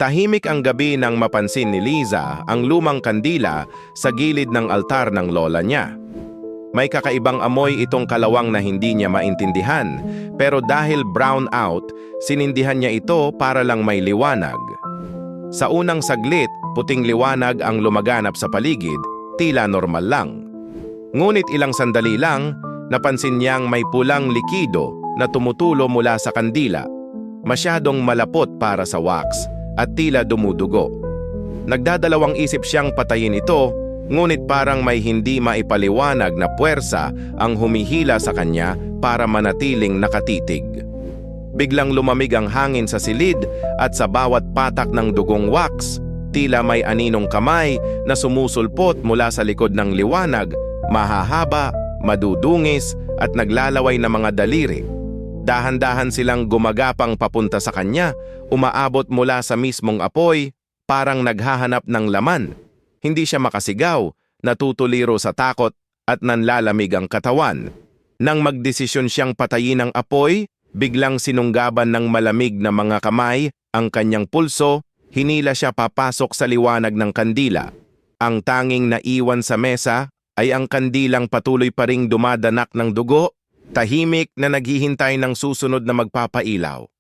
Tahimik ang gabi nang mapansin ni Liza ang lumang kandila sa gilid ng altar ng lola niya. May kakaibang amoy itong kalawang na hindi niya maintindihan, pero dahil brown out, sinindihan niya ito para lang may liwanag. Sa unang saglit, puting liwanag ang lumaganap sa paligid, tila normal lang. Ngunit ilang sandali lang, napansin niyang may pulang likido na tumutulo mula sa kandila. Masyadong malapot para sa wax at tila dumudugo. Nagdadalawang isip siyang patayin ito, ngunit parang may hindi maipaliwanag na puwersa ang humihila sa kanya para manatiling nakatitig. Biglang lumamig ang hangin sa silid at sa bawat patak ng dugong wax, tila may aninong kamay na sumusulpot mula sa likod ng liwanag, mahahaba, madudungis at naglalaway na mga daliri. Dahan-dahan silang gumagapang papunta sa kanya, umaabot mula sa mismong apoy, parang naghahanap ng laman. Hindi siya makasigaw, natutuliro sa takot at nanlalamig ang katawan. Nang magdesisyon siyang patayin ang apoy, biglang sinunggaban ng malamig na mga kamay ang kanyang pulso, hinila siya papasok sa liwanag ng kandila. Ang tanging naiwan sa mesa ay ang kandilang patuloy pa ring dumadanak ng dugo, tahimik na naghihintay ng susunod na magpapailaw.